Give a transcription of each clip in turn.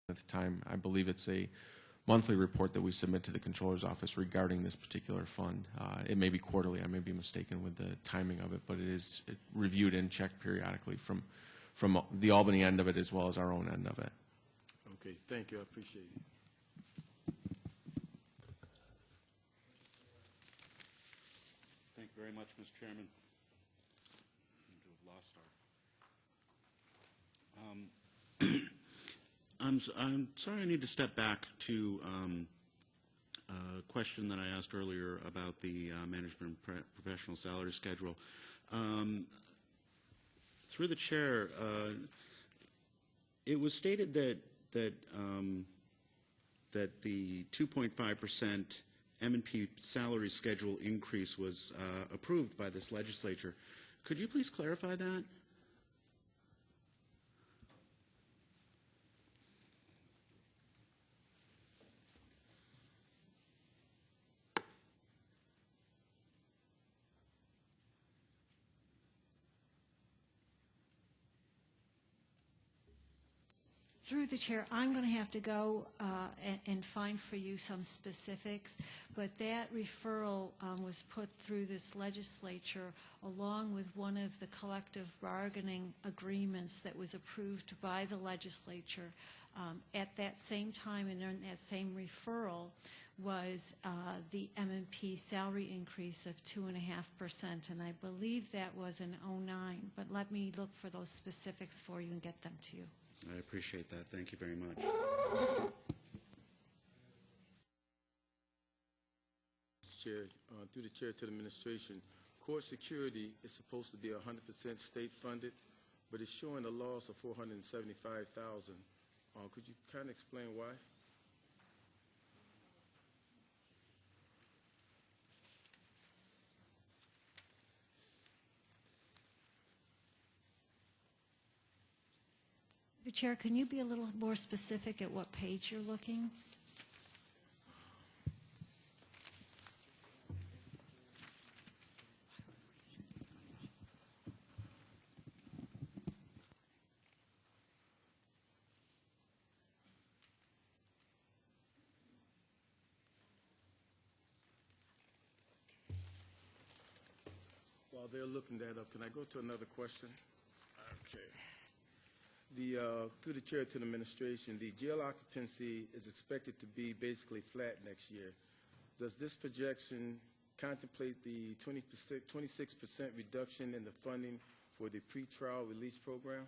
at the time. I believe it's a monthly report that we submit to the Controller's Office regarding this particular fund. It may be quarterly. I may be mistaken with the timing of it, but it is reviewed and checked periodically from the Albany end of it as well as our own end of it. Okay, thank you. I appreciate it. Thank you very much, Mr. Chairman. Seem to have lost our. I'm sorry I need to step back to a question that I asked earlier about the management professional salary schedule. Through the chair, it was stated that the 2.5% M&P salary schedule increase was approved by this legislature. Could you please clarify that? Through the chair, I'm going to have to go and find for you some specifics, but that referral was put through this legislature along with one of the collective bargaining agreements that was approved by the legislature. At that same time and in that same referral was the M&P salary increase of 2.5%, and I believe that was in '09, but let me look for those specifics for you and get them to you. I appreciate that. Thank you very much. Chair, through the chair to the administration, court security is supposed to be 100% state funded, but it's showing a loss of $475,000. Could you kind of explain why? Chair, can you be a little more specific at what page you're looking? While they're looking that up, can I go to another question? Okay. Through the chair to the administration, the jail occupancy is expected to be basically flat next year. Does this projection contemplate the 26% reduction in the funding for the pretrial release program?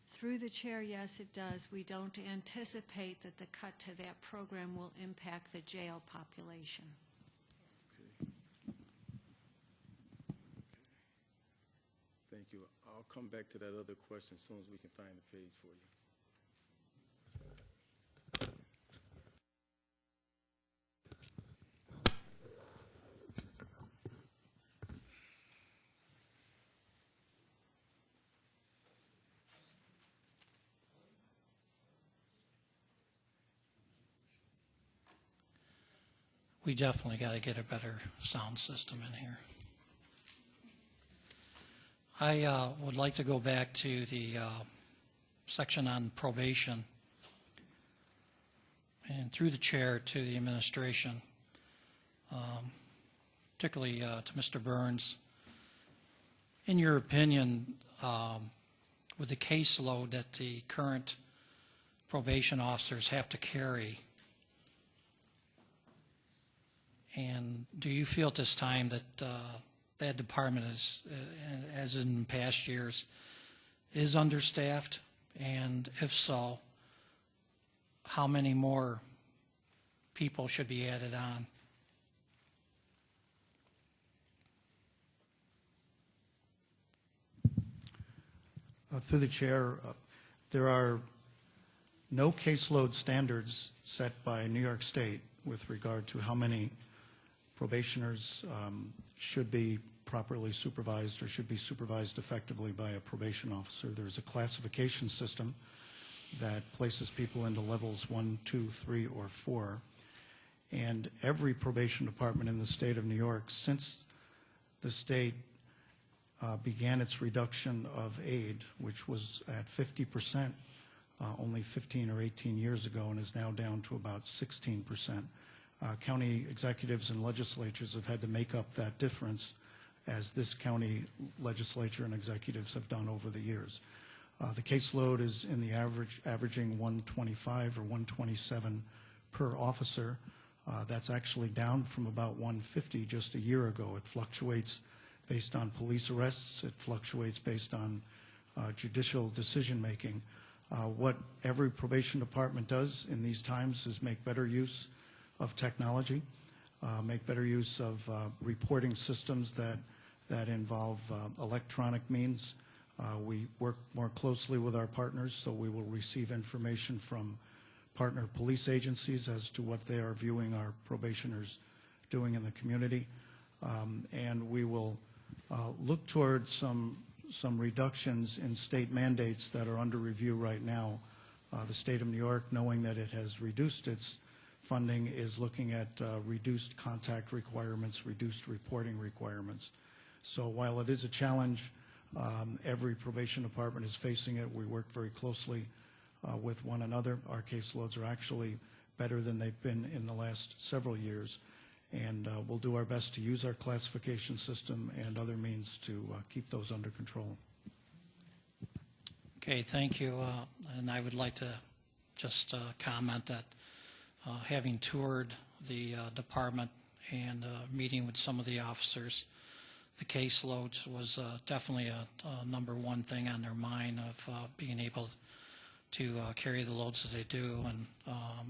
Through the chair, yes, it does. We don't anticipate that the cut to that program will impact the jail population. Thank you. I'll come back to that other question as soon as we can find the page for you. We definitely got to get a better sound system in here. I would like to go back to the section on probation, and through the chair to the administration, particularly to Mr. Burns. In your opinion, with the caseload that the current probation officers have to carry, and do you feel at this time that that department is, as in past years, is understaffed? And if so, how many more people should be added on? Through the chair, there are no caseload standards set by New York State with regard to how many probationers should be properly supervised or should be supervised effectively by a probation officer. There's a classification system that places people into levels 1, 2, 3, or 4. And every probation department in the state of New York, since the state began its reduction of aid, which was at 50% only 15 or 18 years ago and is now down to about 16%. County executives and legislatures have had to make up that difference, as this county legislature and executives have done over the years. The caseload is in the averaging 125 or 127 per officer. That's actually down from about 150 just a year ago. It fluctuates based on police arrests. It fluctuates based on judicial decision-making. What every probation department does in these times is make better use of technology, make better use of reporting systems that involve electronic means. We work more closely with our partners, so we will receive information from partner police agencies as to what they are viewing our probationers doing in the community. And we will look toward some reductions in state mandates that are under review right now. The state of New York, knowing that it has reduced its funding, is looking at reduced contact requirements, reduced reporting requirements. So while it is a challenge, every probation department is facing it. We work very closely with one another. Our caseloads are actually better than they've been in the last several years, and we'll do our best to use our classification system and other means to keep those under control. Okay, thank you. And I would like to just comment that having toured the department and meeting with some of the officers, the caseloads was definitely a number one thing on their mind of being able to carry the loads that they do, and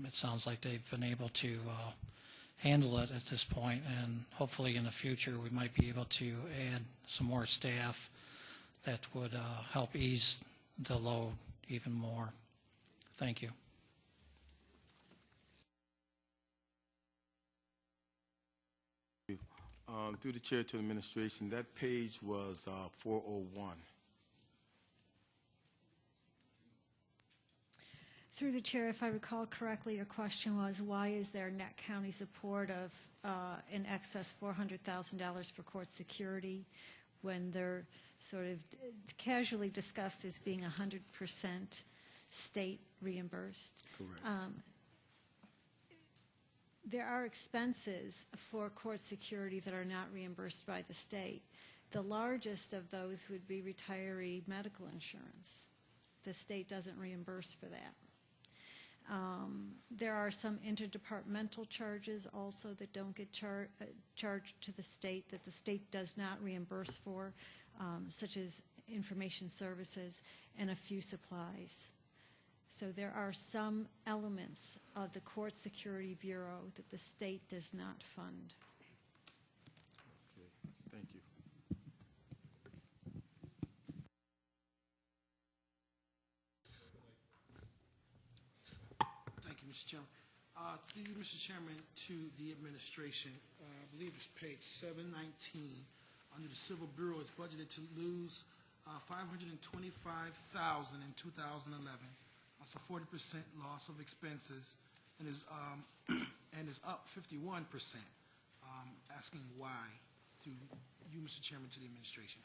it sounds like they've been able to handle it at this point, and hopefully in the future we might be able to add some more staff that would help ease the load even more. Thank you. Through the chair to the administration, that page was 401. Through the chair, if I recall correctly, your question was, why is there net county support of in excess $400,000 for court security when they're sort of casually discussed as being 100% state reimbursed? Correct. There are expenses for court security that are not reimbursed by the state. The largest of those would be retiree medical insurance. The state doesn't reimburse for that. There are some interdepartmental charges also that don't get charged to the state that the state does not reimburse for, such as information services and a few supplies. So there are some elements of the Court Security Bureau that the state does not fund. Okay, thank you. Thank you, Mr. Chairman. Through you, Mr. Chairman, to the administration, I believe it's page 719. Under the Civil Bureau, it's budgeted to lose $525,000 in 2011. That's a 40% loss of expenses, and is up 51%. Asking why, through you, Mr. Chairman, to the administration.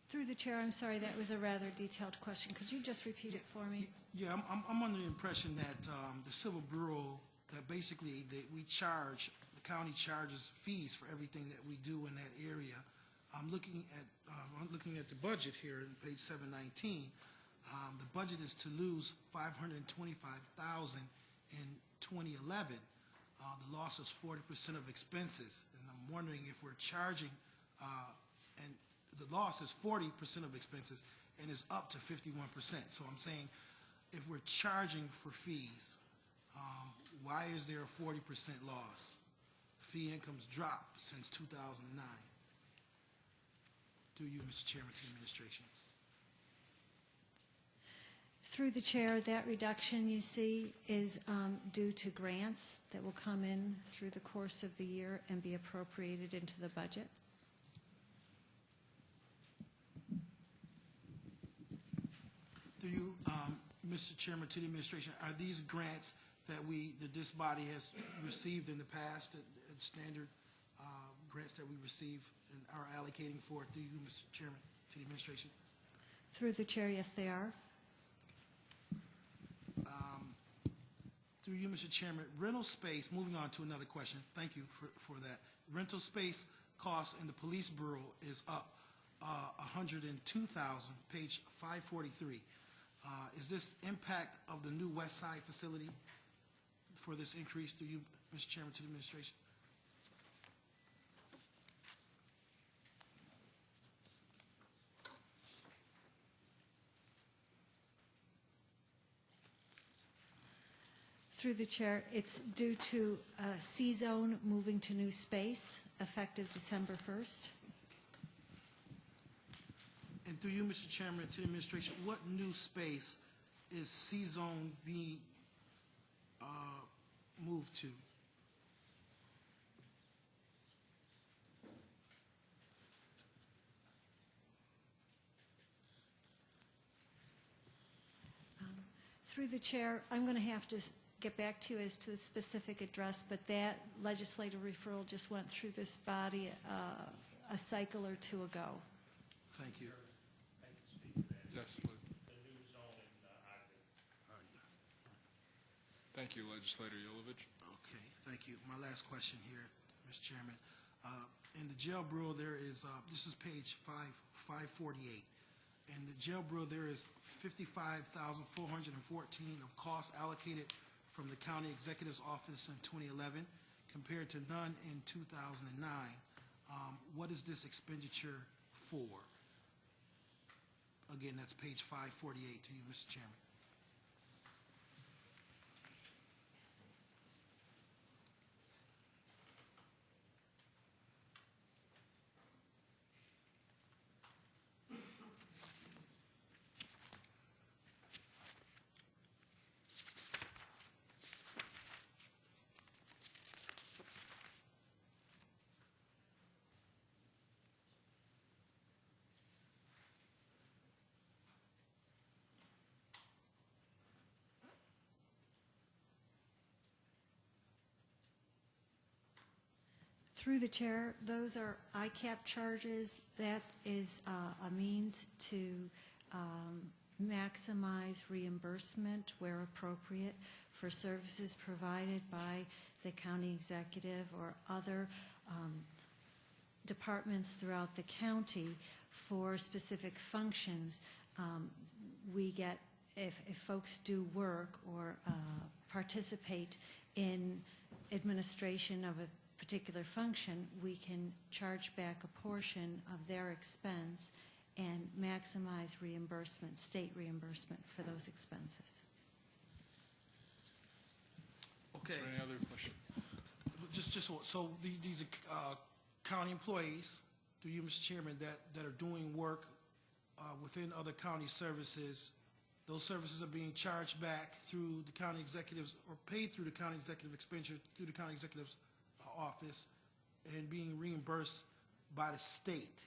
Through the chair, I'm sorry, that was a rather detailed question. Could you just repeat it for me? Yeah, I'm under the impression that the Civil Bureau, that basically we charge, the county charges fees for everything that we do in that area. I'm looking at the budget here on page 719. The budget is to lose $525,000 in 2011. The loss is 40% of expenses, and I'm wondering if we're charging, and the loss is 40% of expenses and is up to 51%. So I'm saying, if we're charging for fees, why is there a 40% loss? Fee income's dropped since 2009. Through you, Mr. Chairman, to the administration. Through the chair, that reduction you see is due to grants that will come in through the course of the year and be appropriated into the budget. Mr. Chairman, to the administration, are these grants that this body has received in the past, standard grants that we receive and are allocating for through you, Mr. Chairman, to the administration? Through the chair, yes, they are. Through you, Mr. Chairman, rental space, moving on to another question, thank you for that. Rental space costs in the police bureau is up $102,000, page 543. Is this impact of the new West Side facility for this increase through you, Mr. Chairman, to the administration? Through the chair, it's due to C-Zone moving to new space effective December 1st. And through you, Mr. Chairman, to the administration, what new space is C-Zone being moved to? Through the chair, I'm going to have to get back to you as to the specific address, but that legislative referral just went through this body a cycle or two ago. Thank you. Yes, thank you, Legislator Yolovich. Okay, thank you. My last question here, Mr. Chairman. In the jail bureau, there is, this is page 548. In the jail bureau, there is $55,414 of costs allocated from the county executive's office in 2011 compared to none in 2009. What is this expenditure for? Again, that's page 548 to you, Mr. Chairman. Through the chair, those are ICAP charges. That is a means to maximize reimbursement where appropriate for services provided by the county executive or other departments throughout the county for specific functions. We get, if folks do work or participate in administration of a particular function, we can charge back a portion of their expense and maximize reimbursement, state reimbursement for those expenses. Okay. Is there any other question? So these are county employees, through you, Mr. Chairman, that are doing work within other county services. Those services are being charged back through the county executives or paid through the county executive expenditure through the county executive's office and being reimbursed by the state.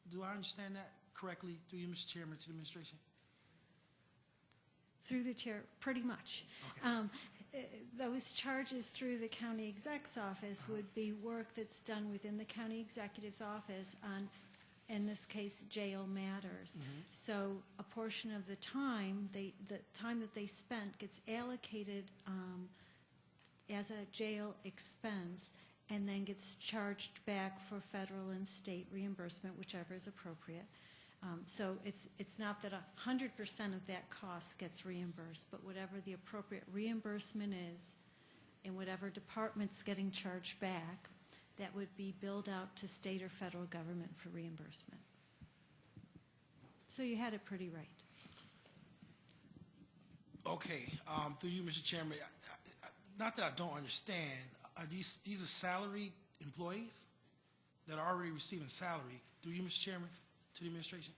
Do I understand that correctly through you, Mr. Chairman, to the administration? Through the chair, pretty much. Okay. Those charges through the county exec's office would be work that's done within the county executive's office on, in this case, jail matters. So a portion of the time, the time that they spent gets allocated as a jail expense and then gets charged back for federal and state reimbursement, whichever is appropriate. So it's not that 100% of that cost gets reimbursed, but whatever the appropriate reimbursement is and whatever department's getting charged back, that would be billed out to state or federal government for reimbursement. So you had it pretty right. Okay, through you, Mr. Chairman, not that I don't understand, are these are salaried employees that are already receiving salary, through you, Mr. Chairman, to the administration?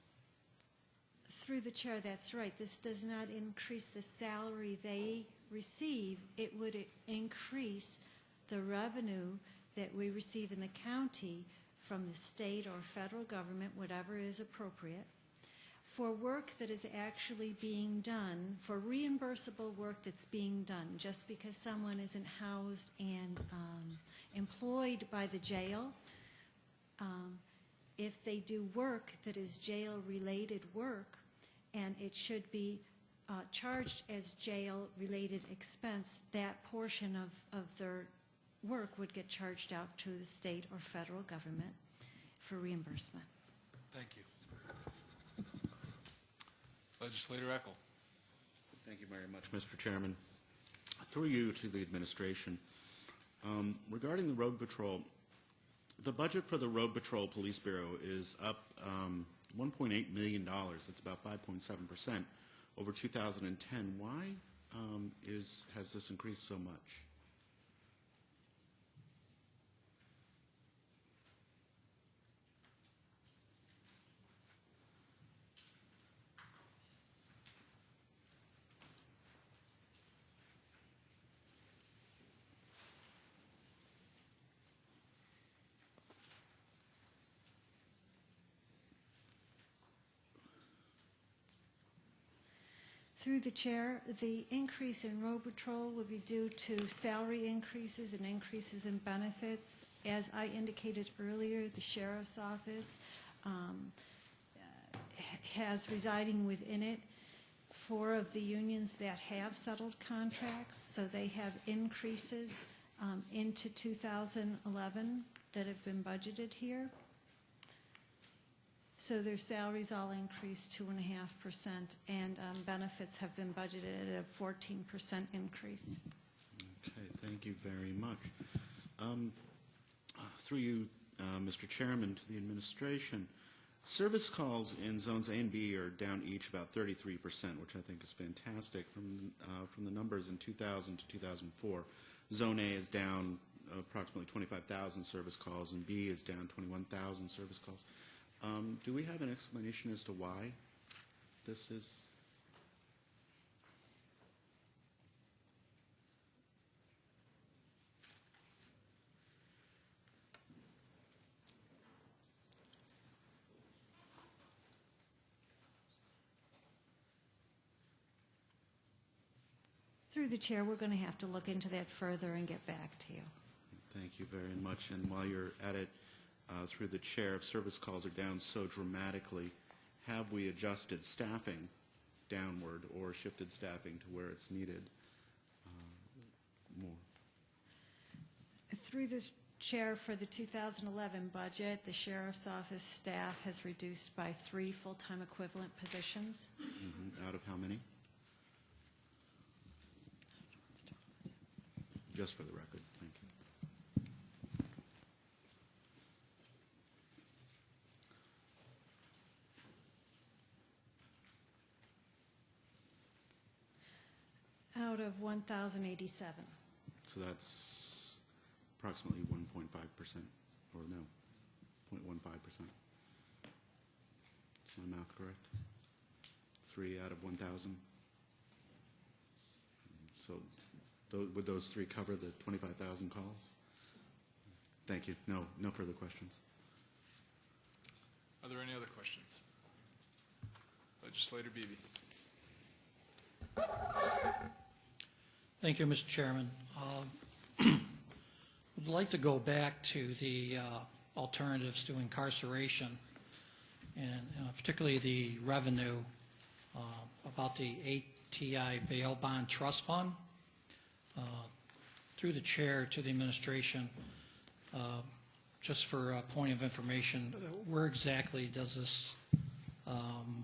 Through the chair, that's right. This does not increase the salary they receive. It would increase the revenue that we receive in the county from the state or federal government, whatever is appropriate. For work that is actually being done, for reimbursable work that's being done, just because someone isn't housed and employed by the jail, if they do work that is jail-related work, and it should be charged as jail-related expense, that portion of their work would get charged out to the state or federal government for reimbursement. Thank you. Legislator Eckel. Thank you very much, Mr. Chairman. Through you to the administration. Regarding the road patrol, the budget for the Road Patrol Police Bureau is up $1.8 million. That's about 5.7% over 2010. Why has this increased so much? Through the chair, the increase in road patrol would be due to salary increases and increases in benefits. As I indicated earlier, the sheriff's office has residing within it 4 of the unions that have settled contracts, so they have increases into 2011 that have been budgeted here. So their salaries all increased 2.5%, and benefits have been budgeted at a 14% increase. Okay, thank you very much. Through you, Mr. Chairman, to the administration, service calls in zones A and B are down each about 33%, which I think is fantastic from the numbers in 2000 to 2004. Zone A is down approximately 25,000 service calls, and B is down 21,000 service calls. Do we have an explanation as to why this is? Through the chair, we're going to have to look into that further and get back to you. Thank you very much. And while you're at it, through the chair, if service calls are down so dramatically, have we adjusted staffing downward or shifted staffing to where it's needed more? Through the chair, for the 2011 budget, the sheriff's office staff has reduced by 3 full-time equivalent positions. Out of how many? Just for the record, thank you. Out of 1,087. So that's approximately 1.5%, or no, 0.15%. Is my math correct? 3 out of 1,000? So would those 3 cover the 25,000 calls? Thank you. No further questions. Are there any other questions? Legislator Beebe. Thank you, Mr. Chairman. I'd like to go back to the alternatives to incarceration, and particularly the revenue about the ATI Bail Bond Trust Fund. Through the chair to the administration, just for a point of information, where exactly does this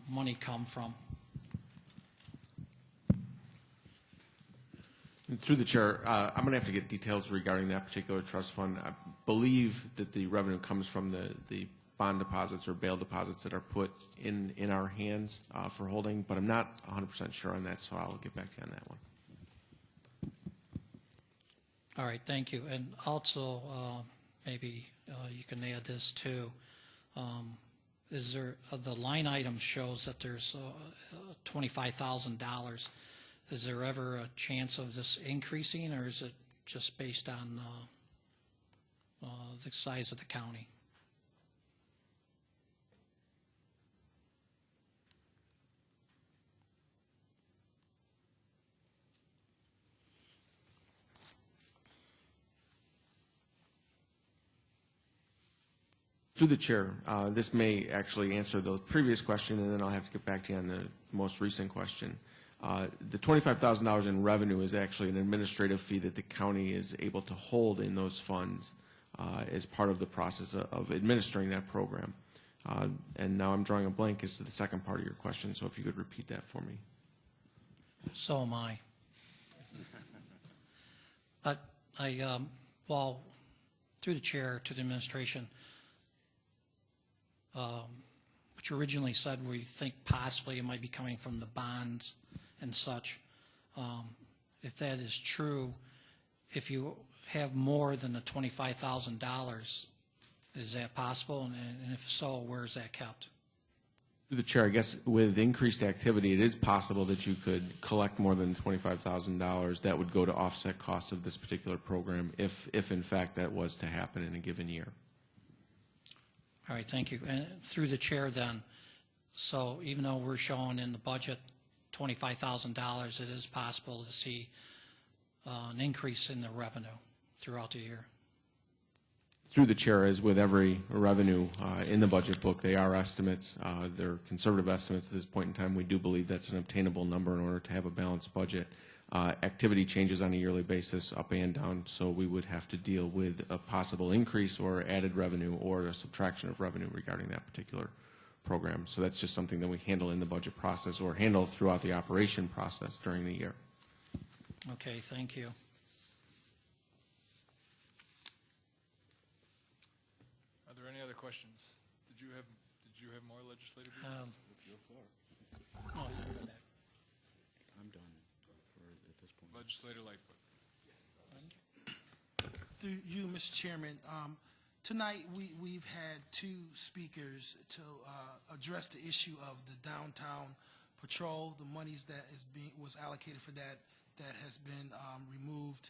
money come from? Through the chair, I'm going to have to get details regarding that particular trust fund. I believe that the revenue comes from the bond deposits or bail deposits that are put in our hands for holding, but I'm not 100% sure on that, so I'll get back to you on that one. All right, thank you. And also, maybe you can add this too. Is there the line item shows that there's $25,000? Is there ever a chance of this increasing, or is it just based on the size of the county? Through the chair, this may actually answer the previous question, and then I'll have to get back to you on the most recent question. The $25,000 in revenue is actually an administrative fee that the county is able to hold in those funds as part of the process of administering that program. And now I'm drawing a blank as to the second part of your question, so if you could repeat that for me. So am I. But well, through the chair to the administration, what you originally said where you think possibly it might be coming from the bonds and such, if that is true, if you have more than the $25,000, is that possible? And if so, where is that kept? Through the chair, I guess with increased activity, it is possible that you could collect more than $25,000 that would go to offset costs of this particular program if in fact that was to happen in a given year. All right, thank you. And through the chair then, so even though we're showing in the budget $25,000, it is possible to see an increase in the revenue throughout the year. Through the chair, as with every revenue in the budget book, they are estimates. They're conservative estimates at this point in time. We do believe that's an obtainable number in order to have a balanced budget. Activity changes on a yearly basis, up and down, so we would have to deal with a possible increase or added revenue or a subtraction of revenue regarding that particular program. So that's just something that we handle in the budget process or handle throughout the operation process during the year. Okay, thank you. Are there any other questions? Did you have more legislative? It's your floor. No, I'm done at this point. Legislator Lightfoot. Through you, Mr. Chairman, tonight we've had two speakers to address the issue of the downtown patrol, the monies that was allocated for that has been removed.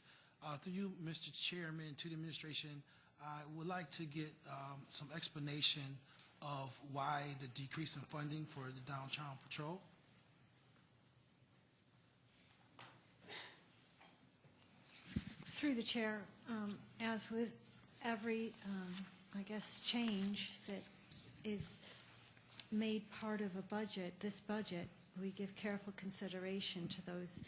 Through you, Mr. Chairman, to the administration, I would like to get some explanation of why the decrease in funding for the downtown patrol. Through the chair, as with every, I guess, change that is made part of a budget, this budget, we give careful consideration to those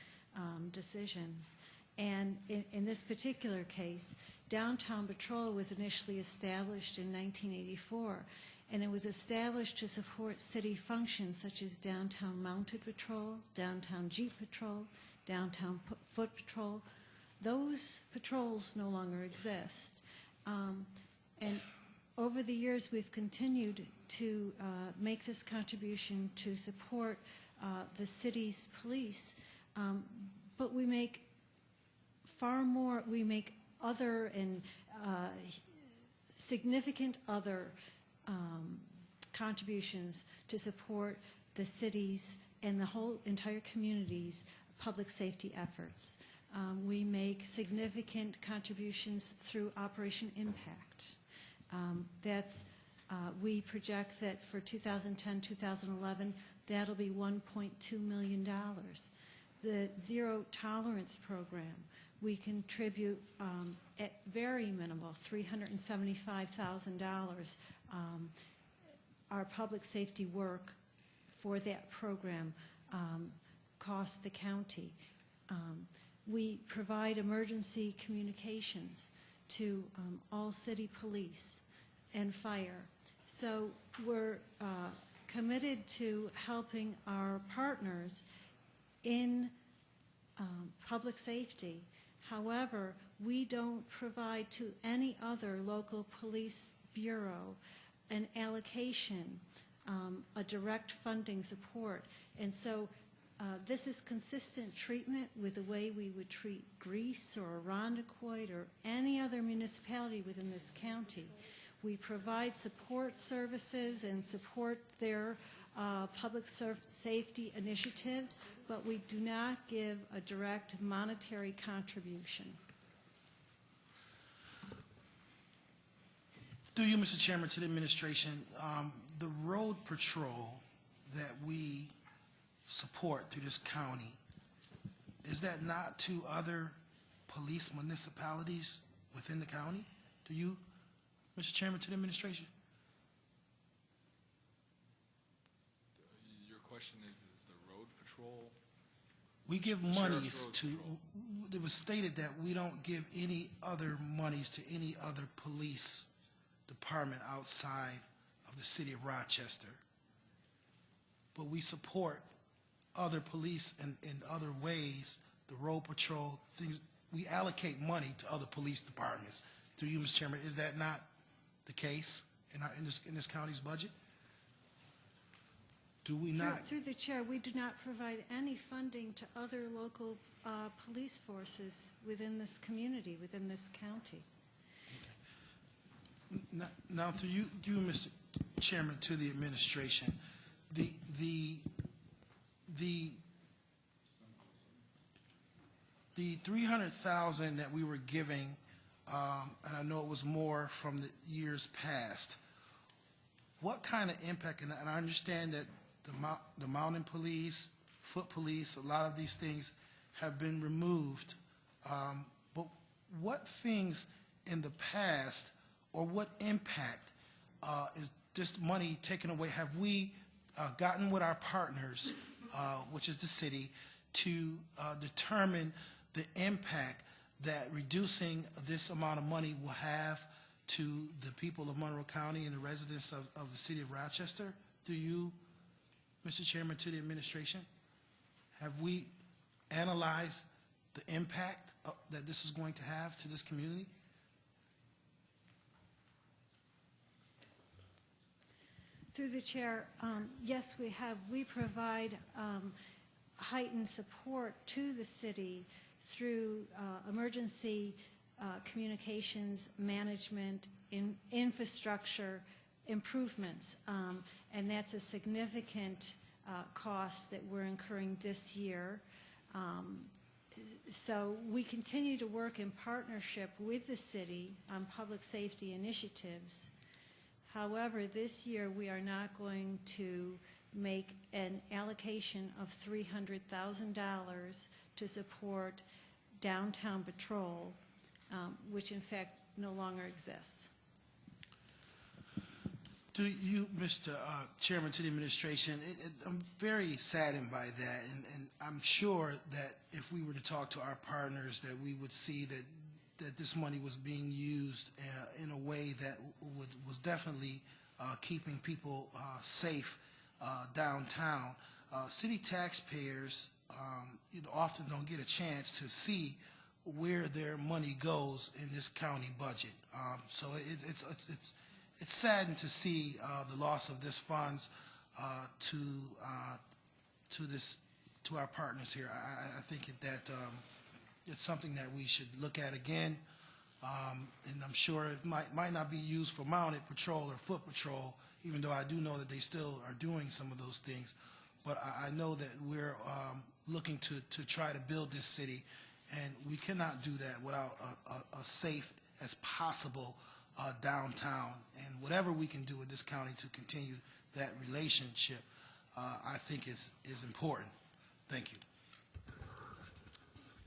decisions. And in this particular case, Downtown Patrol was initially established in 1984, and it was established to support city functions such as Downtown Mounted Patrol, Downtown Jeep Patrol, Downtown Foot Patrol. Those patrols no longer exist. And over the years, we've continued to make this contribution to support the city's police, but we make far more, we make other and significant other contributions to support the city's and the whole entire community's public safety efforts. We make significant contributions through Operation Impact. We project that for 2010-2011, that'll be $1.2 million. The Zero Tolerance Program, we contribute at very minimal, $375,000. Our public safety work for that program costs the county. We provide emergency communications to all city police and fire. So we're committed to helping our partners in public safety. However, we don't provide to any other local police bureau an allocation, a direct funding support. And so this is consistent treatment with the way we would treat Greece or Irondequoit or any other municipality within this county. We provide support services and support their public safety initiatives, but we do not give a direct monetary contribution. Through you, Mr. Chairman, to the administration, the road patrol that we support through this county, is that not to other police municipalities within the county? Do you, Mr. Chairman, to the administration? question is the road patrol, We give monies Sheriff's to, Road it was stated that we don't give any other monies to any other police department outside of the city of Rochester. But we support other police in other ways, the road patrol, things. We allocate money to other police departments. Through you, Mr. Chairman, is that not the case in this county's budget? Do we not? Through the chair, we do not provide any funding to other local police forces within this community, within this county. Now, through you, Mr. Chairman, to the administration, the $300,000 that we were giving, and I know it was more from the years past, what kind of impact, and I understand that the mountain police, foot police, a lot of these things have been removed, but what things in the past, or what impact is this money taken away? Have we gotten with our partners, which is the city, to determine the impact that reducing this amount of money will have to the people of Monroe County and the residents of the city of Rochester? Do you, Mr. Chairman, to the administration, have we analyzed the impact that this is going to have to this community? Through the chair, yes, we have. We provide heightened support to the city through emergency communications management, infrastructure improvements, and that's a significant cost that we're incurring this year. So we continue to work in partnership with the city on public safety initiatives. However, this year we are not going to make an allocation of $300,000 to support downtown patrol, which in fact no longer exists. To you, Mr. Chairman, to the administration, I'm very saddened by that, and I'm sure that if we were to talk to our partners, that we would see that this money was being used in a way that was definitely keeping people safe downtown. City taxpayers often don't get a chance to see where their money goes in this county budget. So it's saddened to see the loss of this funds to our partners here. I think that it's something that we should look at again, and I'm sure it might not be used for mounted patrol or foot patrol, even though I do know that they still are doing some of those things. But I know that we're looking to try to build this city, and we cannot do that without a safe as possible downtown. And whatever we can do in this county to continue that relationship, I think is important. Thank you.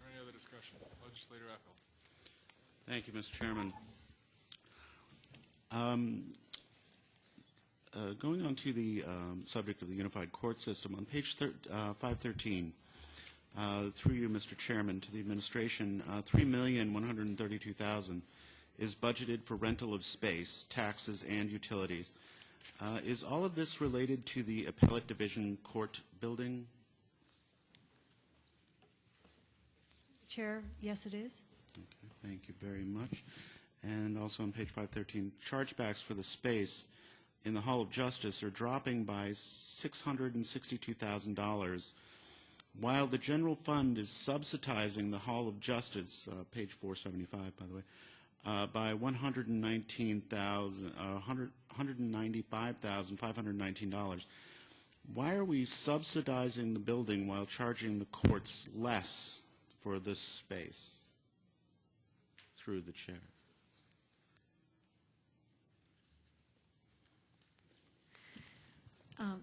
Any other discussion? Legislator Eckel. Thank you, Mr. Chairman. Going on to the subject of the unified court system, on page 513, through you, Mr. Chairman, to the administration, $3,132,000 is budgeted for rental of space, taxes, and utilities. Is all of this related to the appellate division court building? Chair, yes, it is. Okay, thank you very much. And also on page 513, chargebacks for the space in the Hall of Justice are dropping by $662,000, while the general fund is subsidizing the Hall of Justice, page 475, by the way, by $195,519. Why are we subsidizing the building while charging the courts less for this space? Through the chair.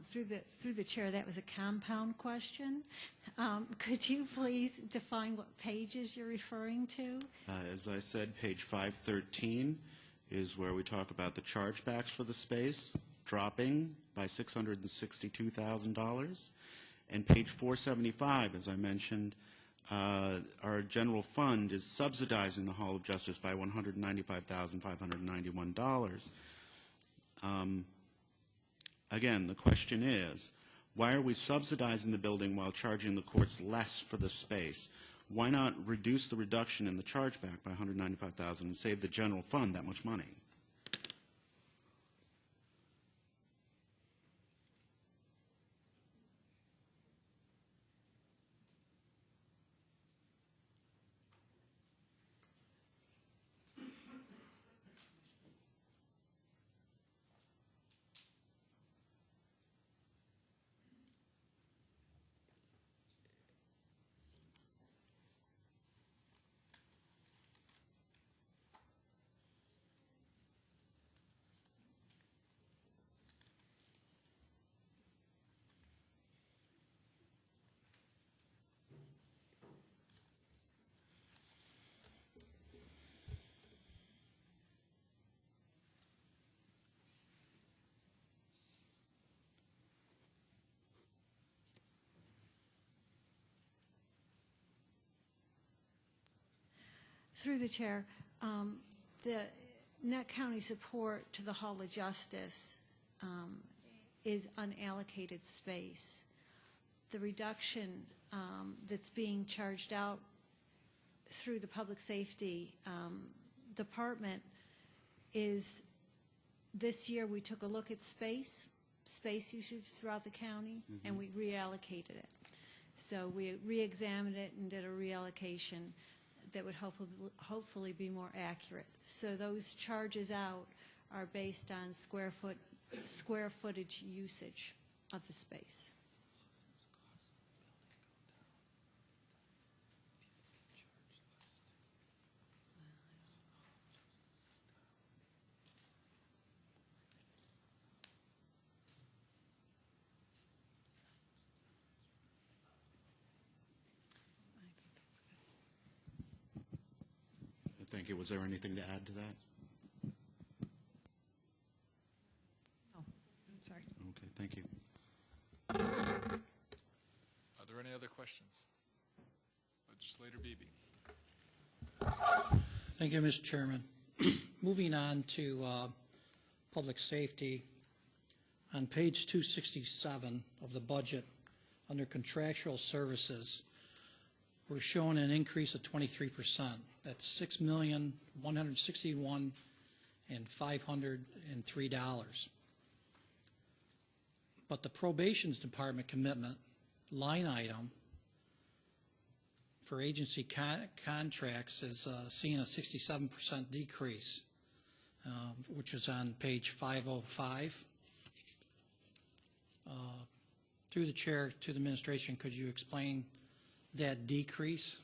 Through the chair, that was a compound question. Could you please define what pages you're referring to? As I said, page 513 is where we talk about the chargebacks for the space. dropping by $662,000. And page 475, as I mentioned, our general fund is subsidizing the Hall of Justice by $195,591. Again, the question is, why are we subsidizing the building while charging the courts less for the space? Why not reduce the reduction in the chargeback by $195,000 and save the general fund that much money? Through the chair, the net county support to the Hall of Justice is unallocated space. The reduction that's being charged out through the public safety department is, this year we took a look at space usage throughout the county, and we reallocated it. So we re-examined it and did a reallocation that would hopefully be more accurate. So those charges out are based on square footage usage of the space. Thank you. Was there anything to add to that? Oh, sorry. Okay, thank you. Are there any other questions? Legislator Beebe. Thank you, Mr. Chairman. Moving on to public safety, on page 267 of the budget, under contractual services, we're showing an increase of 23%. That's $6,161,503. But the probations department commitment line item for agency contracts is seeing a 67% decrease, which is on page 505. Through the chair to the administration, could you explain that decrease?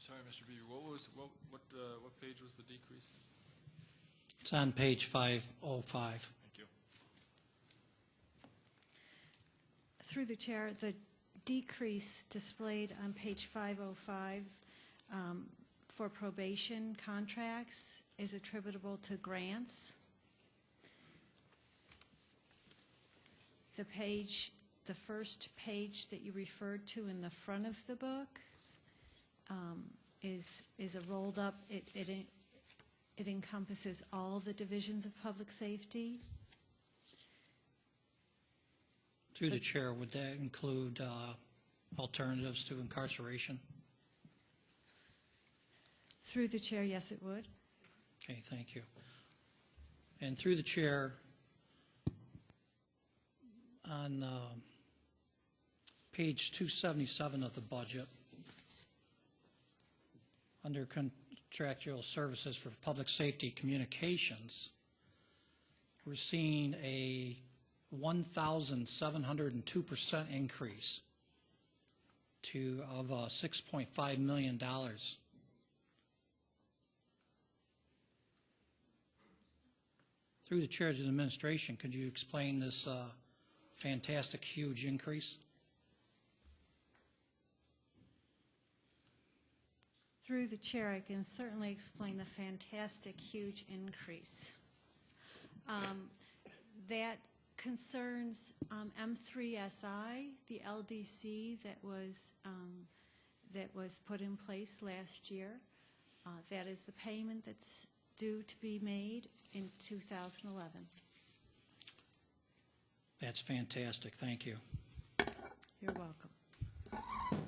Sorry, Mr. Beebe, what page was the decrease? It's on page 505. Thank you. Through the chair, the decrease displayed on page 505 for probation contracts is attributable to grants. The first page that you referred to in the front of the book is a rolled up. It encompasses all the divisions of public safety. Through the chair, would that include alternatives to incarceration? Through the chair, yes, it would. Okay, thank you. And through the chair, on page 277 of the budget, under contractual services for public safety communications, we're seeing a 1,702% increase of $6.5 million. Through the chair of the administration, could you explain this fantastic, huge increase? Through the chair, I can certainly explain the fantastic, huge increase. That concerns M3SI, the LDC that was put in place last year. That is the payment that's due to be made in 2011. That's fantastic. Thank you. You're welcome. Are there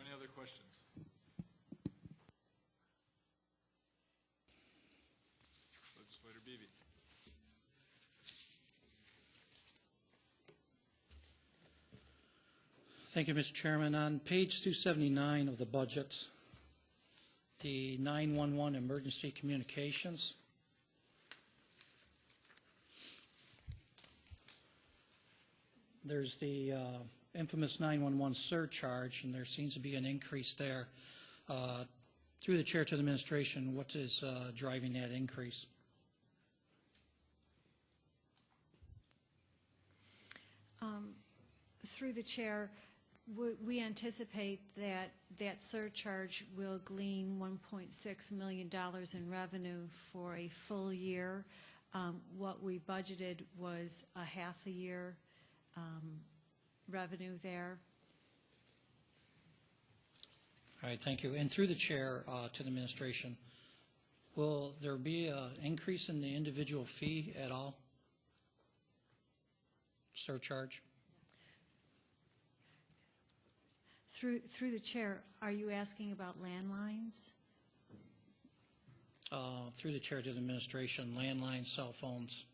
any other questions? Legislator Beebe. Thank you, Mr. Chairman. On page 279 of the budget, the 911 emergency communications, there's the infamous 911 surcharge, and there seems to be an increase there. Through the chair to the administration, what is driving that increase? Through the chair, we anticipate that that surcharge will glean $1.6 million in revenue for a full year. What we budgeted was a half a year revenue there. All right, thank you. And through the chair to the administration, will there be an increase in the individual fee at all? Surcharge? Through the chair, are you asking about landlines? Through the chair to the administration, landline, cell phones.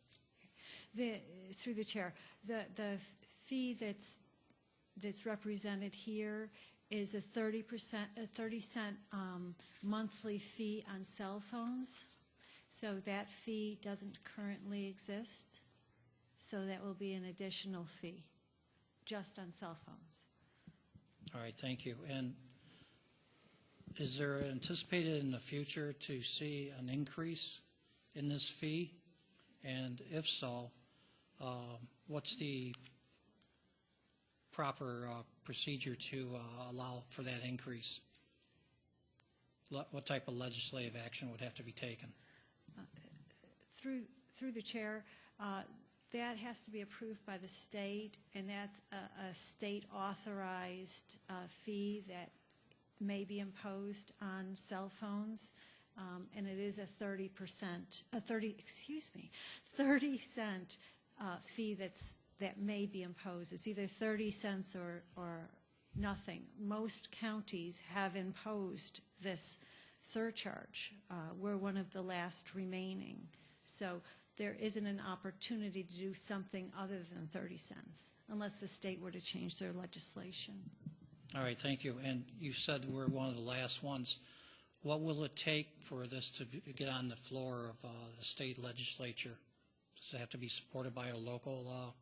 Through the chair, the fee that's represented here is a 30 cent monthly fee on cell phones. So that fee doesn't currently exist. So that will be an additional fee just on cell phones. All right, thank you. And is there anticipated in the future to see an increase in this fee? And if so, what's the proper procedure to allow for that increase? What type of legislative action would have to be taken? Through the chair, that has to be approved by the state, and that's a state-authorized fee that may be imposed on cell phones, and it is a 30 cent fee that may be imposed. It's either 30 cents or nothing. Most counties have imposed this surcharge. We're one of the last remaining. So there isn't an opportunity to do something other than 30 cents unless the state were to change their legislation. All right, thank you. And you said we're one of the last ones. What will it take for this to get on the floor of the state legislature? Does it have to be supported by a local law?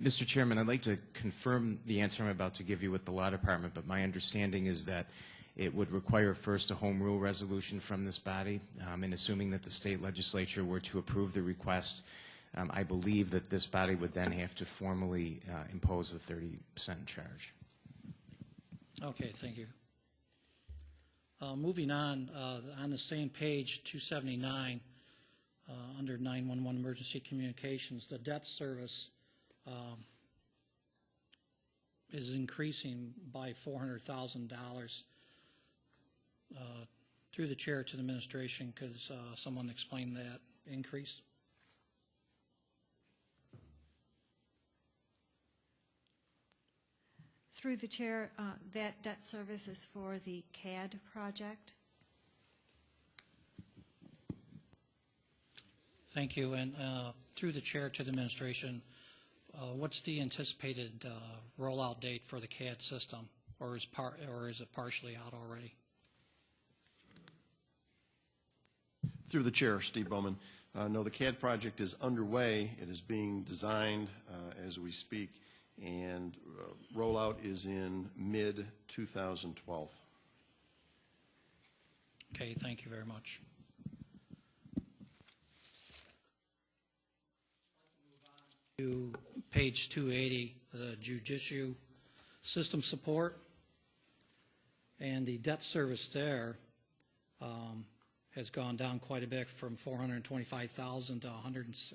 Mr. Chairman, I'd like to confirm the answer I'm about to give you with the law department, but my understanding is that it would require first a home rule resolution from this body, and assuming that the state legislature were to approve the request, I believe that this body would then have to formally impose a 30-cent charge. Okay, thank you. Moving on the same page, 279, under 911 emergency communications, the debt service is increasing by $400,000. Through the chair to the administration, could someone explain that increase? Through the chair, that debt service is for the CAD project. Thank you. And through the chair to the administration, what's the anticipated rollout date for the CAD system, or is it partially out already? Through the chair, Steve Bowman. No, the CAD project is underway. It is being designed as we speak, and rollout is in mid-2012. Okay, thank you very much. To page 280, the judicial system support, and the debt service there has gone down quite a bit from $425,000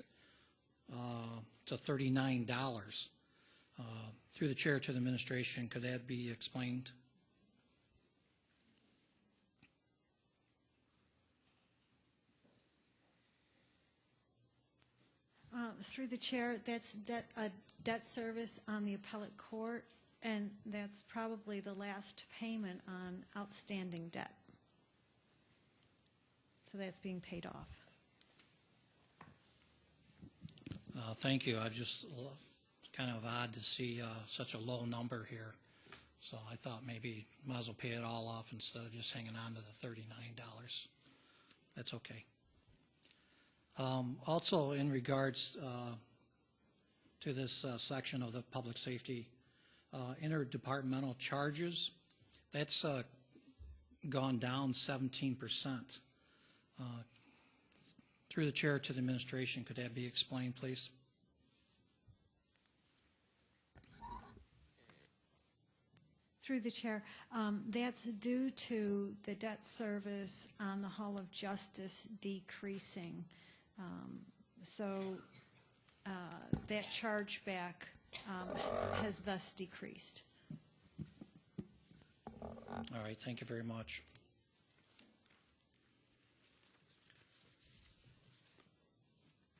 to $39. Through the chair to the administration, could that be explained? Through the chair, that's a debt service on the appellate court, and that's probably the last payment on outstanding debt. So that's being paid off. Thank you. I've just kind of odd to see such a low number here. So I thought maybe might as well pay it all off instead of just hanging on to the $39. That's okay. Also, in regards to this section of the public safety, interdepartmental charges, that's gone down 17%. Through the chair to the administration, could that be explained, please? Through the chair, that's due to the debt service on the Hall of Justice decreasing. So that chargeback has thus decreased. All right, thank you very much.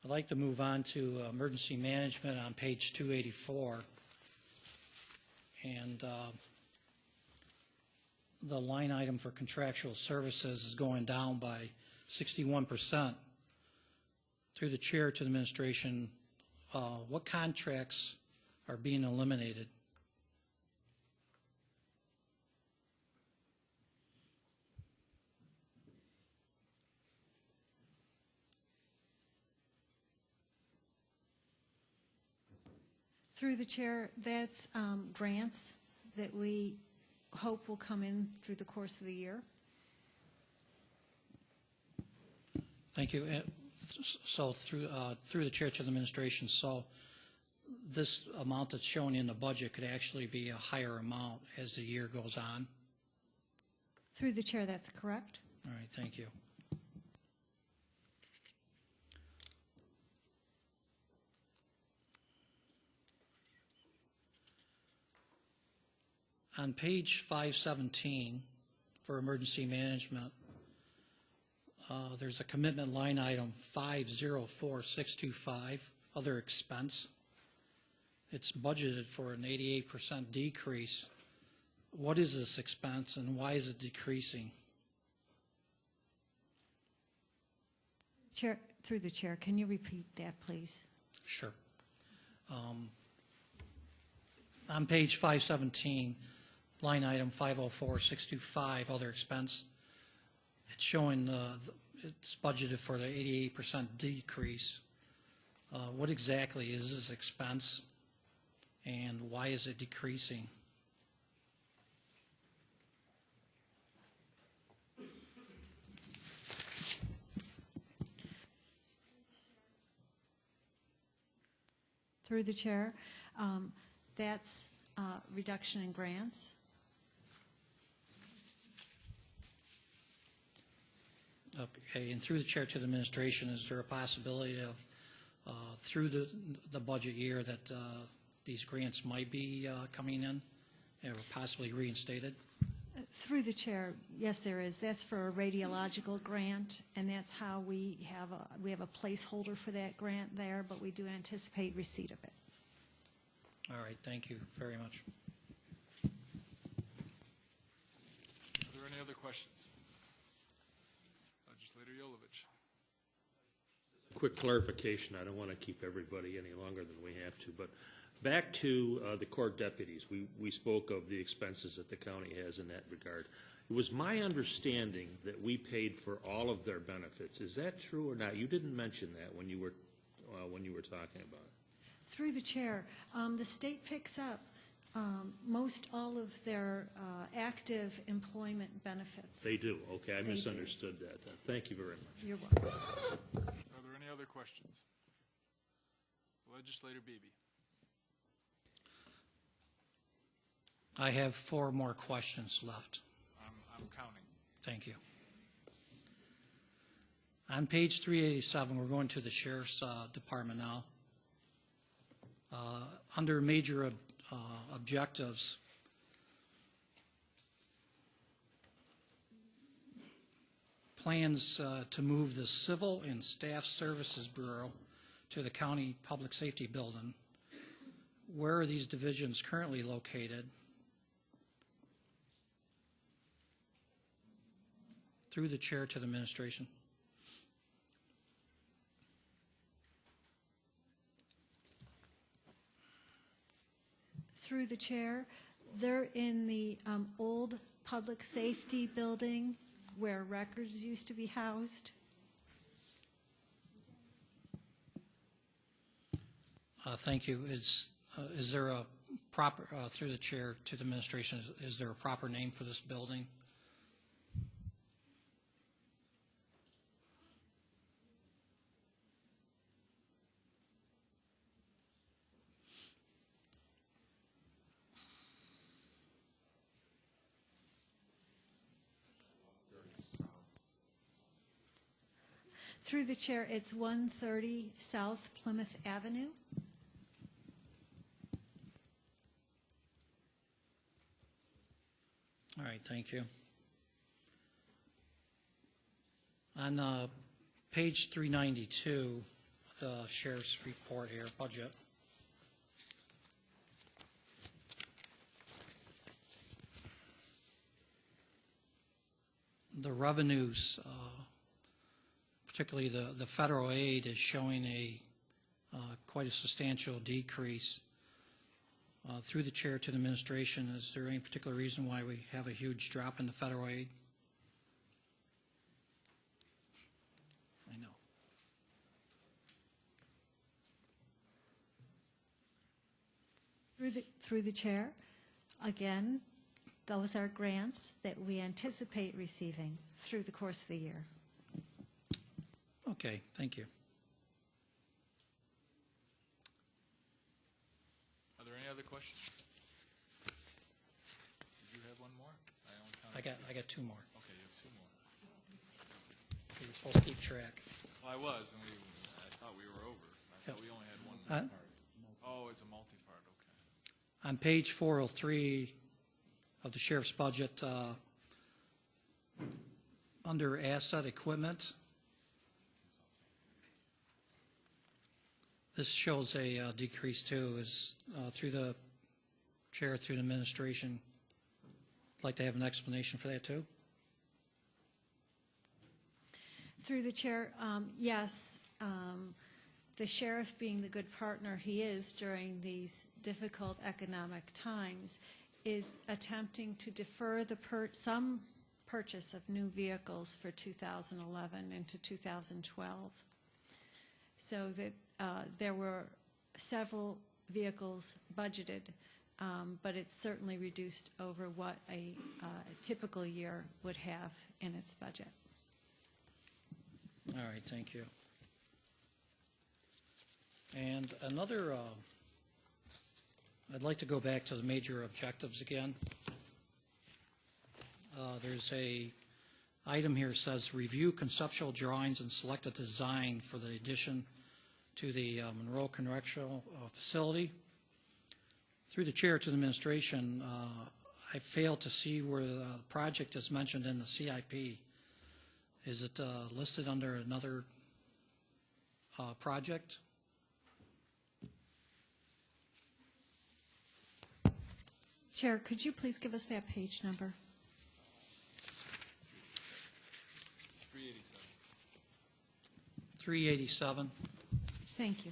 I'd like to move on to emergency management on page 284. And the line item for contractual services is going down by 61%. Through the chair to the administration, what contracts are being eliminated? Through the chair, that's grants that we hope will come in through the course of the year. Thank you. So through the chair to the administration, so this amount that's shown in the budget could actually be a higher amount as the year goes on? Through the chair, that's correct. All right, thank you. On page 517 for emergency management, there's a commitment line item 504625, other expense. It's budgeted for an 88% decrease. What is this expense and why is it decreasing? Chair, through the chair, can you repeat that, please? Sure. On page 517, line item 504625, other expense, it's showing it's budgeted for the 88% decrease. What exactly is this expense and why is it decreasing? Through the chair, that's reduction in grants. Okay, and through the chair to the administration, is there a possibility of through the budget year that these grants might be coming in or possibly reinstated? Through the chair, yes, there is. That's for a radiological grant, and that's how we have a placeholder for that grant there, but we do anticipate receipt of it. All right, thank you very much. Are there any other questions? Legislator Yolovich. Quick clarification, I don't want to keep everybody any longer than we have to, but back to the court deputies, we spoke of the expenses that the county has in that regard. It was my understanding that we paid for all of their benefits. Is that true or not? You didn't mention that when you were talking about it. Through the chair, the state picks up most all of their active employment benefits. They do, okay, I They do. misunderstood that then. Thank you very much. You're welcome. Are there any other questions? Legislator Beebe. I have 4 more questions left. I'm counting. Thank you. On page 387, we're going to the Sheriff's Department now. Under major objectives, plans to move the Civil and Staff Services Bureau to the County Public Safety Building. Where are these divisions currently located? Through the chair to the administration. Through the chair, they're in the old public safety building where records used to be housed. Thank you. Is there a proper, through the chair to the administration, is there a proper name for this building? Through the chair, it's 130 South Plymouth Avenue. All right, thank you. On page 392, the sheriff's report here, budget. The revenues, particularly the federal aid, is showing a quite a substantial decrease. Through the chair to the administration, is there any particular reason why we have a huge drop in the federal aid? I know. Through the chair, again, those are grants that we anticipate receiving through the course of the year. Okay, thank you. Are there any other questions? Did you have one more? I got 2 more. Okay, you have 2 more. So you're supposed to keep track. Well, I was, and I thought we were over. I thought we only had one Uh, part. Oh, it's a multi-part, okay. On page 403 of the sheriff's budget, under asset equipment, this shows a decrease too. Is through the chair, through the administration, I'd like to have an explanation for that too. Through the chair, yes, the sheriff, being the good partner he is during these difficult economic times, is attempting to defer some purchase of new vehicles for 2011 into 2012. So that there were several vehicles budgeted, but it's certainly reduced over what a typical year would have in its budget. All right, thank you. And another, I'd like to go back to the major objectives again. There's a item here that says review conceptual drawings and select a design for the addition to the Monroe Correctional Facility. Through the chair to the administration, I failed to see where the project is mentioned in the CIP. Is it listed under another project? Chair, could you please give us that page number? 387. 387. Thank you.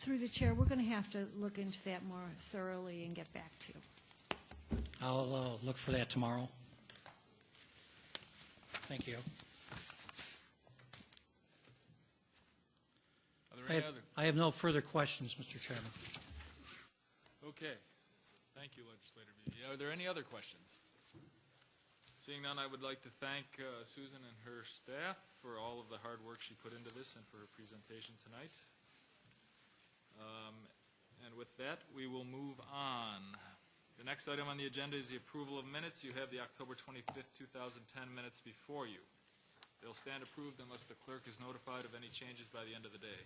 Through the chair, we're going to have to look into that more thoroughly and get back to you. I'll look for that tomorrow. Thank you. Are there any other? I have no further questions, Mr. Chairman. Okay. Thank you, Legislator Beatty. Are there any other questions? Seeing none, I would like to thank Susan and her staff for all of the hard work she put into this and for her presentation tonight. And with that, we will move on. The next item on the agenda is the approval of minutes. You have the October 25th, 2010 minutes before you. They'll stand approved unless the clerk is notified of any changes by the end of the day.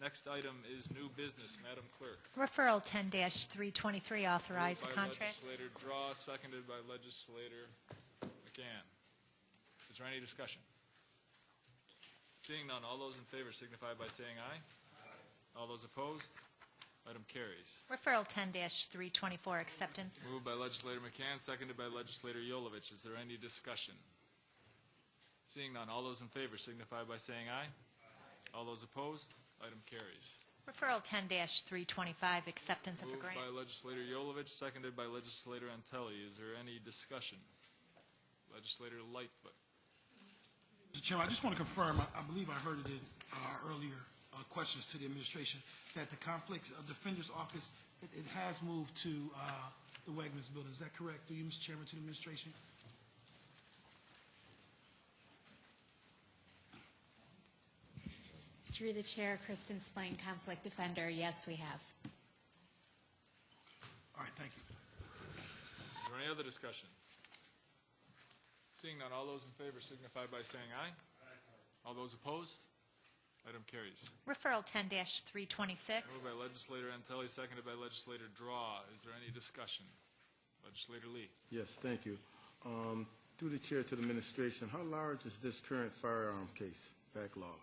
Next item is new business. Madam Clerk. Referral 10-323, authorize the contract. Moved by Legislator Draw, seconded by Legislator McCann. Is there any discussion? Seeing none, all those in favor signify by saying aye. All those opposed? Item carries. Referral 10-324, acceptance. Moved by Legislator McCann, seconded by Legislator Yolovich. Is there any discussion? Seeing none, all those in favor signify by saying aye. All those opposed? Item carries. Referral 10-325, acceptance of a Moved grant. by Legislator Yolovich, seconded by Legislator Antelli. Is there any discussion? Legislator Lightfoot. Mr. Chairman, I just want to confirm, I believe I heard it in earlier questions to the administration, that the Conflict Defender's Office, it has moved to the Wegmans building. Is that correct? Through you, Mr. Chairman, to the administration? Through the chair, Kristen Spillane, Conflict Defender. Yes, we have. All right, thank you. Is there any other discussion? Seeing none, all those in favor signify by saying aye. All those opposed? Item carries. Referral 10-326. Moved by Legislator Antelli, seconded by Legislator Draw. Is there any discussion? Legislator Lee. Yes, thank you. Through the chair to the administration, how large is this current firearm case backlog?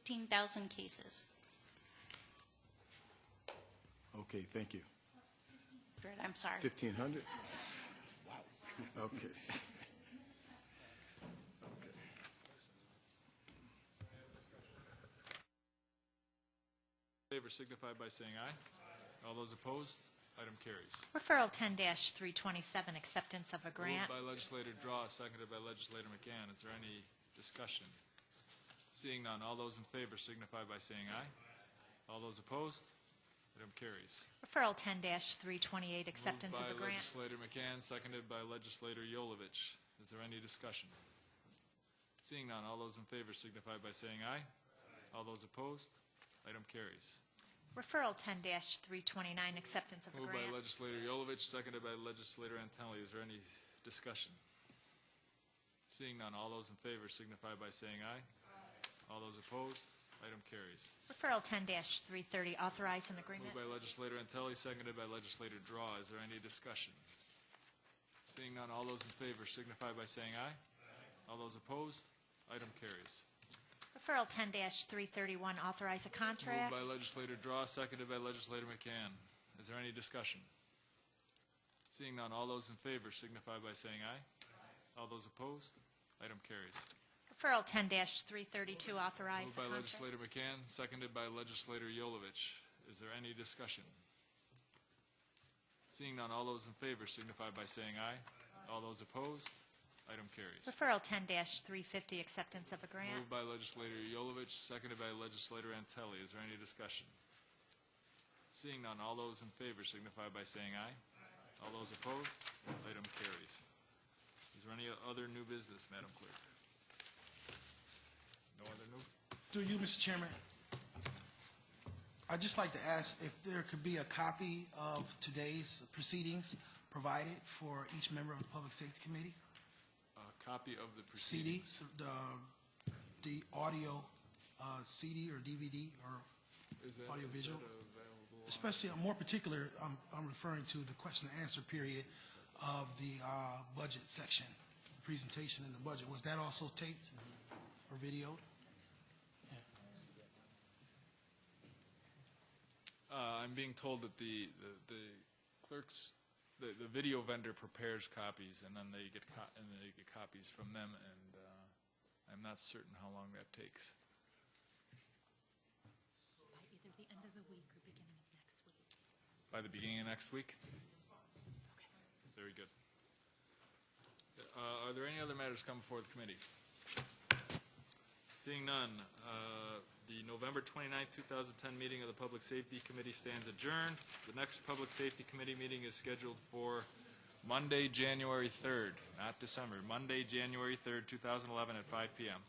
$15,000 cases. Okay, thank you. I'm sorry. 1,500? Wow. Okay. Okay. Favor signify by saying aye. All those opposed? Item carries. Referral 10-327, acceptance of a grant. Moved by Legislator Draw, seconded by Legislator McCann. Is there any discussion? Seeing none, all those in favor signify by saying aye. All those opposed? Item carries. Referral 10-328, acceptance of a Moved by grant. Legislator McCann, seconded by Legislator Yolovich. Is there any discussion? Seeing none, all those in favor signify by saying aye. All those opposed? Item carries. Referral 10-329, acceptance of a Moved by grant. Legislator Yolovich, seconded by Legislator Antelli. Is there any discussion? Seeing none, all those in favor signify by saying aye. All those opposed? Item carries. Referral 10-330, authorize an agreement. Moved by Legislator Antelli, seconded by Legislator Draw. Is there any discussion? Seeing none, all those in favor signify by saying aye. All those opposed? Item carries. Referral 10-331, authorize a contract. Moved by Legislator Draw, seconded by Legislator McCann. Is there any discussion? Seeing none, all those in favor signify by saying aye. All those opposed, item carries. Referral 10-332, authorize Moved the by contract. legislator McCann, seconded by legislator Yolovich. Is there any discussion? Seeing none, all those in favor signify by saying aye. All those opposed, item carries. Referral 10-350, acceptance of a grant. Moved by legislator Yolovich, seconded by legislator Antelli. Is there any discussion? Seeing none, all those in favor signify by saying aye. All those opposed, item carries. Is there any other new business, Madam Clerk? No other new? Through you, Mr. Chairman, I'd just like to ask if there could be a copy of today's proceedings provided for each member of the Public Safety Committee. A copy of the CD, proceedings. the audio CD or DVD or Is that audiovisual. available? Especially, more particular, I'm referring to the question and answer period of the budget section, the presentation in the budget. Was that also taped or videoed? I'm being told that the clerks, the video vendor prepares copies, and then they get copies from them, and I'm not certain how long that takes. By either the end of the week or beginning of next week. By the beginning of next week? Very good. Are there any other matters come before the committee? Seeing none, the November 29, 2010 meeting of the Public Safety Committee stands adjourned. The next Public Safety Committee meeting is scheduled for Monday, January 3rd, not December, Monday, January 3rd, 2011 at 5 p.m.